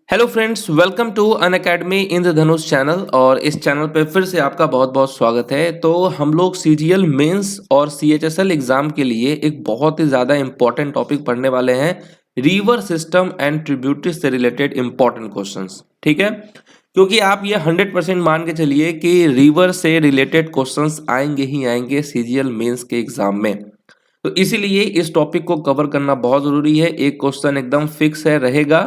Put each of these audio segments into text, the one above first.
Hello friends, welcome to Unacademy Indradhanush channel. और इस channel पे फिर से आपका बहुत बहुत स्वागत है। तो हम लोग सीजीएल मेंस और सीएचएसएल एग्जाम के लिए एक बहुत ही ज़्यादा इंपॉर्टेंट टॉपिक पढ़ने वाले हैं, रिवर सिस्टम एंड ट्रिब्यूटरीज से रिलेटेड इंपॉर्टेंट क्वेश्चंस। ठीक है, क्योंकि आप ये 100% मान के चलिए कि रिवर से रिलेटेड क्वेश्चंस आएंगे ही आएंगे सीजीएल मेंस के एग्जाम में। तो इसीलिए इस टॉपिक को कवर करना बहुत जरूरी है। एक क्वेश्चन एकदम फिक्स है रहेगा।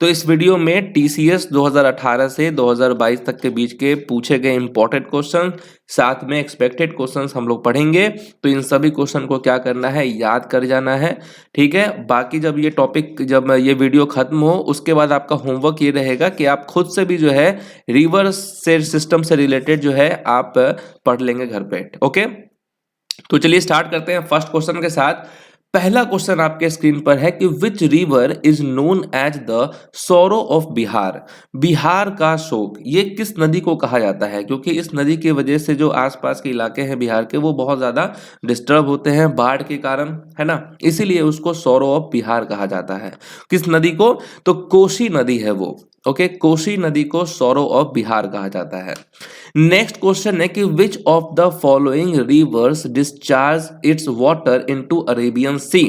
तो इस वीडियो में टीसीएस 2018 से 2022 तक के बीच के पूछे गए इंपॉर्टेंट क्वेश्चन, साथ में एक्सपेक्टेड क्वेश्चंस हम लोग पढ़ेंगे। तो इन सभी क्वेश्चन को क्या करना है, याद कर जाना है। ठीक है, बाकी जब ये वीडियो खत्म हो उसके बाद आपका होमवर्क ये रहेगा कि आप खुद से भी जो है रिवर से सिस्टम से रिलेटेड जो है आप पढ़ लेंगे घर पे। ओके, तो चलिए स्टार्ट करते हैं फर्स्ट क्वेश्चन के साथ। पहला क्वेश्चन आपके स्क्रीन पर है कि which river is known as the sorrow of Bihar. Bihar का शोक, ये किस नदी को कहा जाता है? क्योंकि इस नदी की वजह से जो आसपास के इलाके हैं बिहार के, वो बहुत ज्यादा डिस्टर्ब होते हैं बाढ़ के कारण, है ना। इसीलिए उसको सोरो ऑफ बिहार कहा जाता है। किस नदी को? तो कोसी नदी है वो। ओके, कोसी नदी को सोरो ऑफ बिहार कहा जाता है। नेक्स्ट क्वेश्चन है कि which of the following rivers discharge its water into Arabian sea.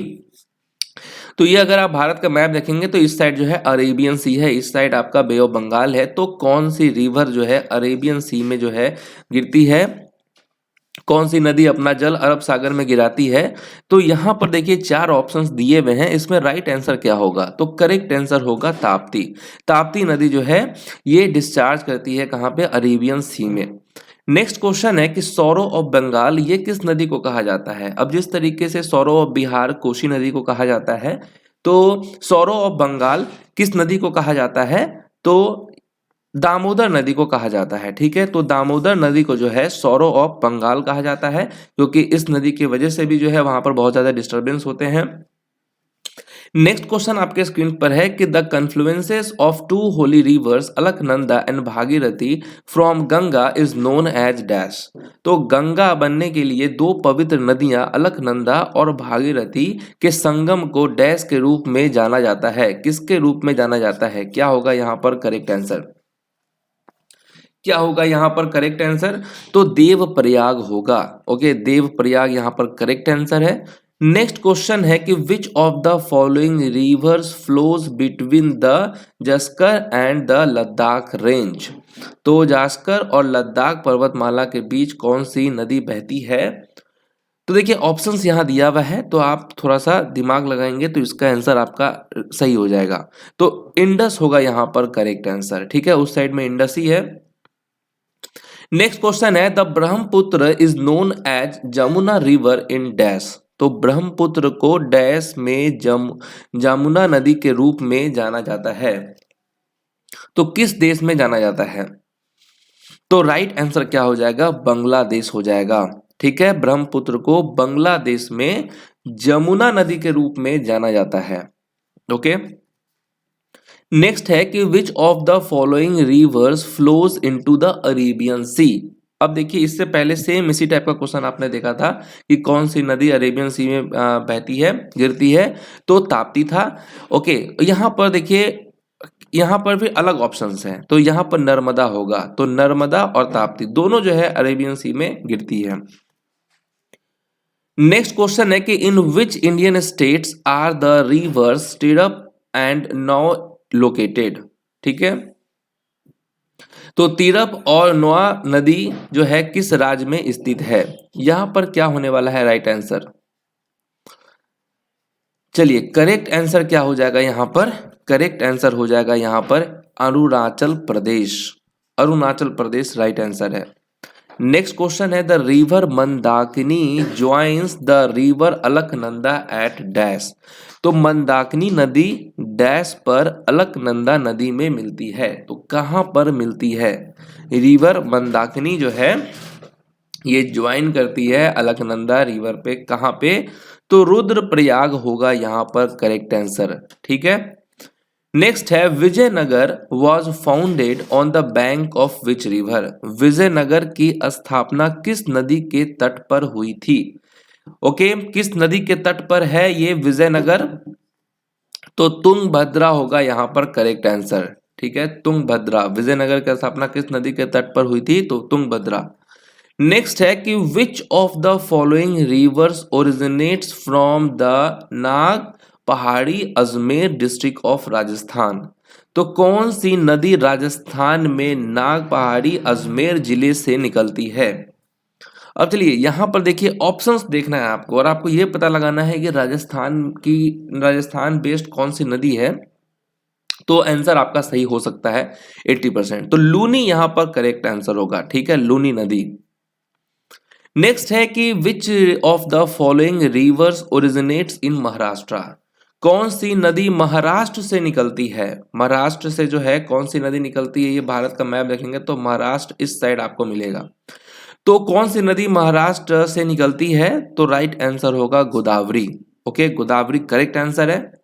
तो ये अगर आप भारत का मैप देखेंगे तो इस साइड जो है अरेबियन सी है, इस साइड आपका बे ऑफ बंगाल है। तो कौन सी रिवर जो है अरेबियन सी में जो है गिरती है? कौन सी नदी अपना जल अरब सागर में गिराती है? तो यहां पर देखिए चार ऑप्शंस दिए हुए हैं, इसमें राइट आंसर क्या होगा? तो करेक्ट आंसर होगा ताप्ती। ताप्ती नदी जो है ये डिस्चार्ज करती है कहां पे? अरेबियन सी में। नेक्स्ट क्वेश्चन है कि सौरो ऑफ बंगाल, ये किस नदी को कहा जाता है? अब जिस तरीके से सौरो ऑफ बिहार कोसी नदी को कहा जाता है, तो सौरो ऑफ बंगाल किस नदी को कहा जाता है? तो दामोदर नदी को कहा जाता है। ठीक है, तो दामोदर नदी को जो है सौरो ऑफ बंगाल कहा जाता है, क्योंकि इस नदी की वजह से भी जो है वहां पर बहुत ज्यादा डिस्टर्बेंस होते हैं। नेक्स्ट क्वेश्चन आपके स्क्रीन पर है कि the confluences of two holy rivers Alaknanda and Bhagirathi from Ganga is known as dash. तो गंगा बनने के लिए दो पवित्र नदियां अलकनंदा और भागीरथी के संगम को डैश के रूप में जाना जाता है। किसके रूप में जाना जाता है? क्या होगा यहाँ पर करेक्ट आंसर? क्या होगा यहाँ पर करेक्ट आंसर? तो देव प्रयाग होगा। ओके, देव प्रयाग यहाँ पर करेक्ट आंसर है। नेक्स्ट क्वेश्चन है कि which of the following rivers flows between the Zanskar and the Ladakh range. तो जास्कर और लद्दाख पर्वतमाला के बीच कौन सी नदी बहती है? तो देखिए ऑप्शंस यहाँ दिया हुआ है, तो आप थोड़ा सा दिमाग लगाएंगे तो इसका आंसर आपका सही हो जाएगा। तो इंडस होगा यहाँ पर करेक्ट आंसर। ठीक है, उस साइड में इंडस ही है। नेक्स्ट क्वेश्चन है the Brahmaputra is known as Jamuna river in dash. तो ब्रह्मपुत्र को डैश में जमुना नदी के रूप में जाना जाता है। तो किस देश में जाना जाता है? तो राइट आंसर क्या हो जाएगा? बांग्लादेश हो जाएगा। ठीक है, ब्रह्मपुत्र को बांग्लादेश में जमुना नदी के रूप में जाना जाता है। ओके, नेक्स्ट है कि which of the following rivers flows into the Arabian sea. अब देखिए इससे पहले सेम इसी टाइप का क्वेश्चन आपने देखा था कि कौन सी नदी अरेबियन सी में बहती है, गिरती है। तो ताप्ती था। ओके, यहां पर देखिए यहां पर भी अलग ऑप्शंस हैं, तो यहां पर नर्मदा होगा। तो नर्मदा और ताप्ती दोनों जो है अरेबियन सी में गिरती है। नेक्स्ट क्वेश्चन है कि in which Indian states are the rivers stirrup and now located. ठीक है, तो तीरप और नोआ नदी जो है किस राज्य में स्थित है? यहां पर क्या होने वाला है राइट आंसर? चलिए करेक्ट आंसर क्या हो जाएगा यहाँ पर? करेक्ट आंसर हो जाएगा यहाँ पर अरुणाचल प्रदेश। अरुणाचल प्रदेश राइट आंसर है। नेक्स्ट क्वेश्चन है the river Mandakini joins the river Alaknanda at dash. तो मंदाकिनी नदी डैश पर अलकनंदा नदी में मिलती है। तो कहां पर मिलती है? रिवर मंदाकिनी जो है ये ज्वाइन करती है अलकनंदा रिवर पे। कहां पे? तो रुद्रप्रयाग होगा यहाँ पर करेक्ट आंसर। ठीक है, नेक्स्ट है Vijayanagara was founded on the bank of which river. Vijayanagara की स्थापना किस नदी के तट पर हुई थी? ओके, किस नदी के तट पर है ये विजयनगर? तो तुंगभद्रा होगा यहाँ पर करेक्ट आंसर। ठीक है, तुंगभद्रा। विजयनगर की स्थापना किस नदी के तट पर हुई थी? तो तुंगभद्रा। नेक्स्ट है कि which of the following rivers originates from the Nag Pahadi Ajmer district of Rajasthan. तो कौन सी नदी राजस्थान में नाग पहाड़ी अजमेर जिले से निकलती है? अब चलिए यहां पर देखिए ऑप्शंस देखना है आपको, और आपको यह पता लगाना है कि राजस्थान बेस्ड कौन सी नदी है। तो आंसर आपका सही हो सकता है 80%। तो लूनी यहां पर करेक्ट आंसर होगा, ठीक है, लूनी नदी। नेक्स्ट है कि which of the following rivers originates इन महाराष्ट्र। कौन सी नदी महाराष्ट्र से निकलती है? महाराष्ट्र से जो है कौन सी नदी निकलती है, ये भारत का मैप देखेंगे तो महाराष्ट्र इस साइड आपको मिलेगा। तो कौन सी नदी महाराष्ट्र से निकलती है? तो राइट आंसर होगा Godavari. Okay, Godavari correct answer है।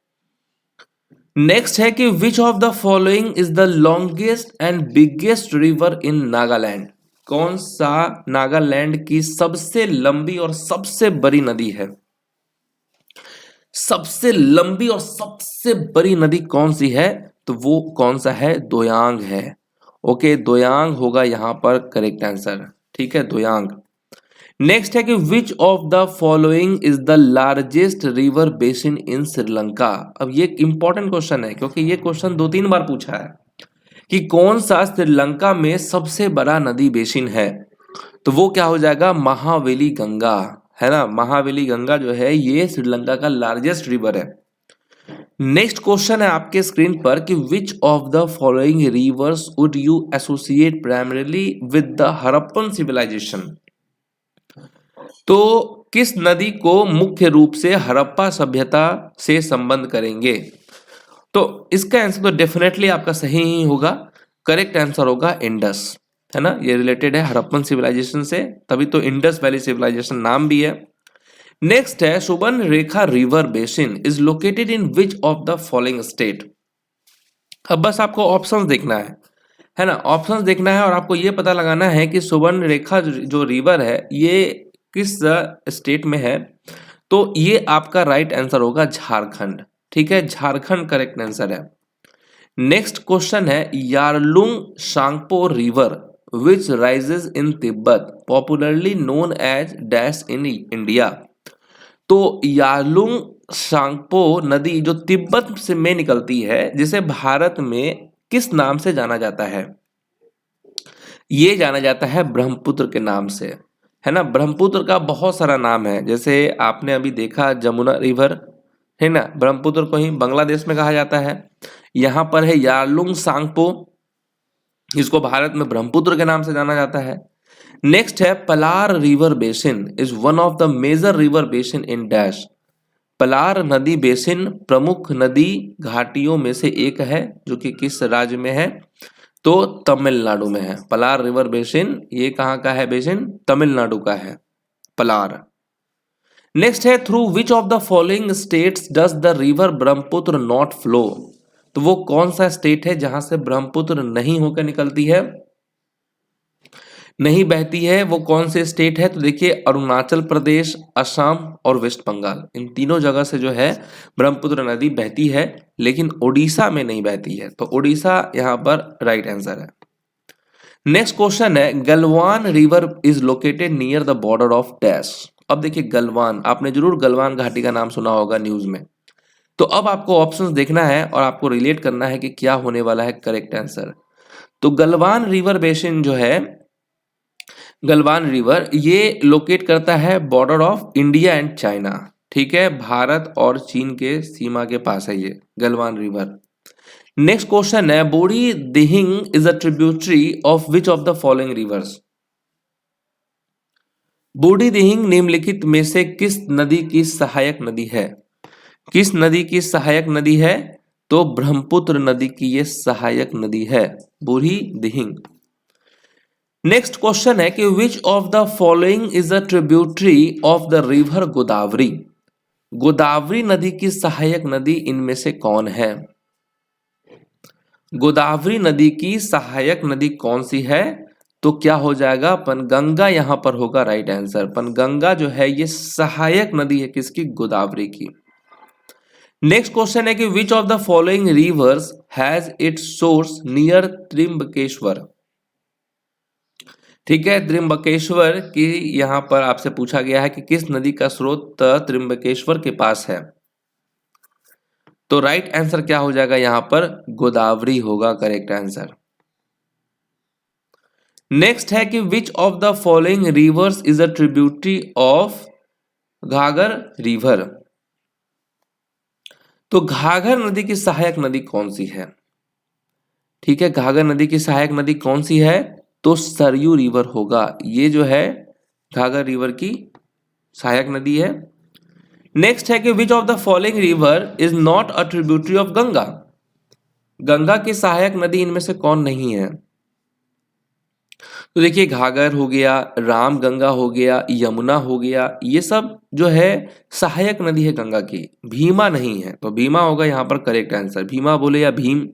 नेक्स्ट है कि which of the following is the longest and biggest river in Nagaland. कौन सा नागालैंड की सबसे लंबी और सबसे बड़ी नदी है? सबसे लंबी और सबसे बड़ी नदी कौन सी है? तो वो कौन सा है? दोयांग है। ओके, दोयांग होगा यहां पर करेक्ट आंसर, ठीक है, दोयांग। नेक्स्ट है कि which of the following is the largest river basin in Sri Lanka. अब ये इंपॉर्टेंट क्वेश्चन है क्योंकि ये क्वेश्चन 2-3 बार पूछा है कि कौन सा श्रीलंका में सबसे बड़ा नदी बेसिन है। तो वो क्या हो जाएगा? महावेली गंगा, है ना। महावेली गंगा जो है ये श्रीलंका का लार्जेस्ट रिवर है। नेक्स्ट क्वेश्चन है आपके स्क्रीन पर कि which of the following rivers would you associate primarily with the Harappan civilisation. तो किस नदी को मुख्य रूप से हड़प्पा सभ्यता से संबंध करेंगे? तो इसका आंसर तो डेफिनेटली आपका सही ही होगा, करेक्ट आंसर होगा इंडस, है ना। ये रिलेटेड है हड़प्पन सिविलाइजेशन से, तभी तो इंडस वैली सिविलाइजेशन नाम भी है। नेक्स्ट है Subarnarekha river basin is located in which of the following state. अब बस आपको ऑप्शंस देखना है ना, ऑप्शंस देखना है और आपको ये पता लगाना है कि सुबर्न रेखा जो रिवर है ये किस स्टेट में है। तो ये आपका राइट आंसर होगा झारखंड, ठीक है, झारखंड करेक्ट आंसर है। नेक्स्ट क्वेश्चन है Yarlung Tsangpo river which rises in Tibet popularly known as dash in India. तो यारलुंग सांगपो नदी जो तिब्बत से में निकलती है जिसे भारत में किस नाम से जाना जाता है? ये जाना जाता है ब्रह्मपुत्र के नाम से, है ना। ब्रह्मपुत्र का बहुत सारा नाम है, जैसे आपने अभी देखा जमुना रिवर, है ना, ब्रह्मपुत्र को ही बांग्लादेश में कहा जाता है। यहां पर है यारलुंग सांगपो, इसको भारत में ब्रह्मपुत्र के नाम से जाना जाता है। नेक्स्ट है Palar river basin is one of the major river basin in dash. Palar नदी बेसिन प्रमुख नदी घाटियों में से एक है जो कि किस राज्य में है? तो तमिलनाडु में है। पलार रिवर बेसिन ये कहाँ का है बेसिन? तमिलनाडु का है पलार। नेक्स्ट है through which of the following states does the river Brahmaputra not flow. तो वो कौन सा स्टेट है जहां से ब्रह्मपुत्र नहीं होकर निकलती है, नहीं बहती है? वो कौन से स्टेट है? तो देखिए अरुणाचल प्रदेश, असम और वेस्ट बंगाल, इन तीनों जगह से जो है ब्रह्मपुत्र नदी बहती है, लेकिन ओडिशा में नहीं बहती है। तो ओडिशा यहां पर राइट आंसर है। नेक्स्ट क्वेश्चन है Galwan river is located near the border of dash. अब देखिए गलवान, आपने जरूर गलवान घाटी का नाम सुना होगा न्यूज में। तो अब आपको ऑप्शंस देखना है और आपको रिलेट करना है कि क्या होने वाला है करेक्ट आंसर। तो गलवान रिवर बेसिन जो है, गलवान रिवर ये लोकेट करता है border of India and China, ठीक है, भारत और चीन के सीमा के पास है ये गलवान रिवर। नेक्स्ट क्वेश्चन है बूढ़ी Dihing is a tributary of which of the following reverse. बूढ़ी दिहिंग निम्नलिखित में से किस नदी की सहायक नदी है? किस नदी की सहायक नदी है? तो ब्रह्मपुत्र नदी की ये सहायक नदी है बूढ़ी दिहिंग। नेक्स्ट क्वेश्चन है कि which of the following is a tributary of the river Godavari. Godavari नदी की सहायक नदी इनमें से कौन है? गोदावरी नदी की सहायक नदी कौन सी है? तो क्या हो जाएगा? पनगंगा यहां पर होगा राइट आंसर। पनगंगा जो है ये सहायक नदी है किसकी? गोदावरी की। नेक्स्ट क्वेश्चन है कि which of the following reverse has its source near Trimbakeshwar. ठीक है, त्रिम्बकेश्वर की यहां पर आपसे पूछा गया है कि किस नदी का स्रोत त्रिम्बकेश्वर के पास है। तो राइट आंसर क्या हो जाएगा यहां पर, गोदावरी होगा करेक्ट आंसर। नेक्स्ट है कि which of the following reverse is a tributary of घाघर river. तो घाघर नदी की सहायक नदी कौन सी है। ठीक है, घाघर नदी की सहायक नदी कौन सी है, तो सरयू रिवर होगा। ये जो है घाघर रिवर की सहायक नदी है। नेक्स्ट है कि which of the following river is not a tributary of Ganga. Ganga की सहायक नदी इनमें से कौन नहीं है। तो देखिए, घाघर हो गया, राम गंगा हो गया, यमुना हो गया, ये सब जो है सहायक नदी है गंगा की, भीमा नहीं है। तो भीमा होगा यहाँ पर करेक्ट आंसर, भीमा बोले या भीम।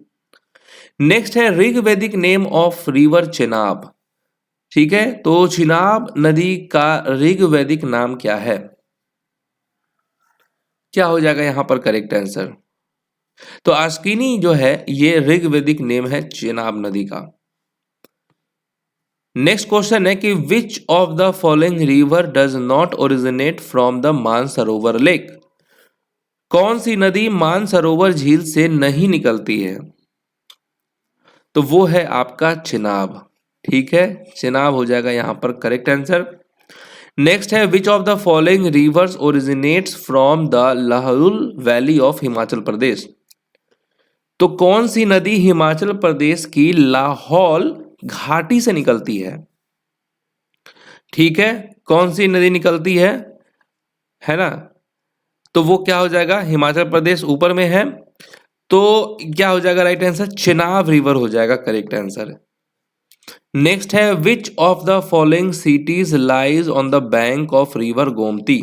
नेक्स्ट है ऋग्वैदिक नेम ऑफ रिवर चेनाब। ठीक है, तो चिनाब नदी का ऋग्वैदिक नाम क्या है, क्या हो जाएगा यहां पर करेक्ट आंसर। तो आस्किनी जो है ये ऋग्वैदिक नेम है चेनाब नदी का। नेक्स्ट क्वेश्चन है कि which of the following river does not originate from the Mansarovar lake. कौन सी नदी मानसरोवर झील से नहीं निकलती है, तो वो है आपका चिनाब। ठीक है, चिनाब हो जाएगा यहां पर करेक्ट आंसर। नेक्स्ट है which of the following rivers originates from the Lahaul valley of Himachal Pradesh. तो कौन सी नदी हिमाचल प्रदेश की लाहौल घाटी से निकलती है। ठीक है, कौन सी नदी निकलती है ना, तो वो क्या हो जाएगा, हिमाचल प्रदेश ऊपर में है, तो क्या हो जाएगा राइट आंसर, चिनाब रिवर हो जाएगा करेक्ट आंसर। नेक्स्ट है which of the following cities lies on the bank of river Gomti.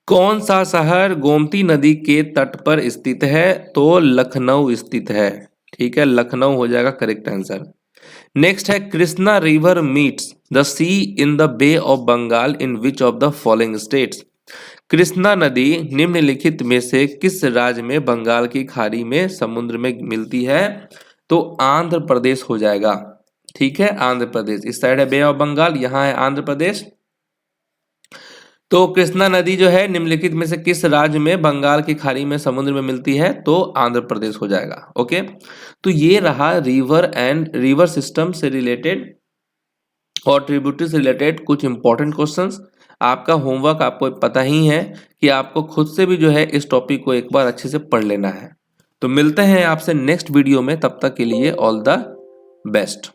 कौन सा शहर गोमती नदी के तट पर स्थित है, तो लखनऊ स्थित है। ठीक है, लखनऊ हो जाएगा करेक्ट आंसर। नेक्स्ट है Krishna river meets the sea in the Bay of Bengal in which of the following states. Krishna नदी निम्नलिखित में से किस राज्य में बंगाल की खाड़ी में समुद्र में मिलती है, तो आंध्र प्रदेश हो जाएगा। ठीक है, आंध्र प्रदेश, इस साइड है बे ऑफ बंगाल, यहां है आंध्र प्रदेश। तो कृष्णा नदी जो है निम्नलिखित में से किस राज्य में बंगाल की खाड़ी में समुद्र में मिलती है, तो आंध्र प्रदेश हो जाएगा। ओके, तो ये रहा रिवर एंड रिवर सिस्टम से रिलेटेड और ट्रिब्यूटरी से रिलेटेड कुछ इंपॉर्टेंट क्वेश्चंस। आपका होमवर्क आपको पता ही है कि आपको खुद से भी जो है इस टॉपिक को एक बार अच्छे से पढ़ लेना है। तो मिलते हैं आपसे नेक्स्ट वीडियो में, तब तक के लिए ऑल द बेस्ट।